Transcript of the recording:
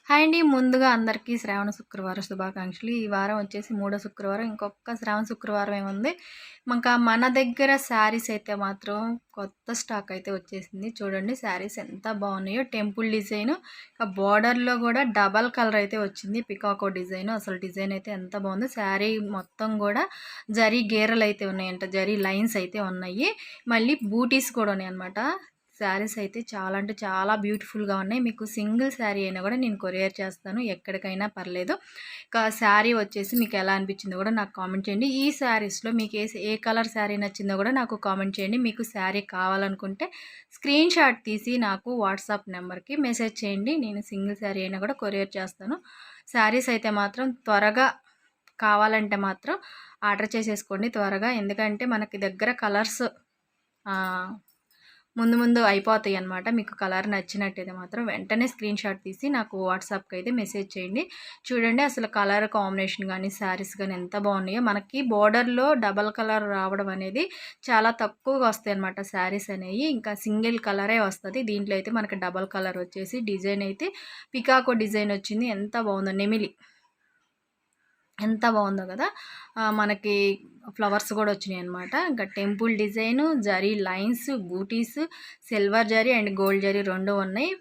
Hi అండి. ముందుగా అందరికీ శ్రావణ శుక్రవారం శుభాకాంక్షలు. ఈ వారం వచ్చేసి మూడో శుక్రవారం. ఇంకొక శ్రావణ శుక్రవారం ఏముంది. మన దగ్గర శారీస్ అయితే మాత్రం కొత్త స్టాక్ అయితే వచ్చేసింది. చూడండి శారీస్ ఎంత బాగున్నాయో. టెంపుల్ డిజైన్, బార్డర్లో కూడా డబల్ కలర్ అయితే వచ్చింది. పికాకో డిజైన్. అసలు డిజైన్ అయితే ఎంత బాగుందో. శారీ మొత్తం కూడా జరీ గీరలు అయితే ఉన్నాయంట. జరీ లైన్స్ అయితే ఉన్నాయి. మళ్ళీ బూటీస్ కూడా ఉన్నాయి అనమాట. శారీస్ అయితే చాలా అంటే చాలా బ్యూటిఫుల్గా ఉన్నాయి. మీకు సింగిల్ శారీ అయినా కూడా నేను కొరియర్ చేస్తాను, ఎక్కడికైనా పర్లేదు. శారీ వచ్చేసి మీకు ఎలా అనిపించిందో కూడా నాకు కామెంట్ చేయండి. ఈ శారీస్లో మీకు ఏ కలర్ శారీ నచ్చిందో కూడా నాకు కామెంట్ చేయండి. మీకు శారీ కావాలనుకుంటే స్క్రీన్ షాట్ తీసి నాకు వాట్సాప్ నెంబర్కి మెసేజ్ చేయండి. నేను సింగిల్ శారీ అయినా కూడా కొరియర్ చేస్తాను. శారీస్ అయితే మాత్రం త్వరగా కావాలంటే మాత్రం ఆర్డర్ చేసేసుకోండి త్వరగా. ఎందుకంటే మనకి దగ్గర కలర్స్ ముందు అయిపోతాయి అనమాట. మీకు కలర్ నచ్చినట్టయితే మాత్రం వెంటనే స్క్రీన్ షాట్ తీసి నాకు వాట్సాప్కి అయితే మెసేజ్ చేయండి. చూడండి అసలు కలర్ కాంబినేషన్ కానీ శారీస్ కానీ ఎంత బాగున్నాయో. మనకి బోర్డర్లో డబల్ కలర్ రావడం అనేది చాలా తక్కువగా వస్తాయి అనమాట శారీస్ అనేవి. ఇంకా సింగిల్ కలరే వస్తుంది. దీంట్లో అయితే మనకి డబల్ కలర్ వచ్చేసి డిజైన్ అయితే పికాకో డిజైన్ వచ్చింది. ఎంత బాగుందో. నెమిలి ఎంత బాగుందో కదా. మనకి ఫ్లవర్స్ కూడా వచ్చినాయి అనమాట. ఇంకా టెంపుల్ డిజైను, జరీ లైన్స్, బూటీస్, silver zari and gold zari రెండు ఉన్నాయి.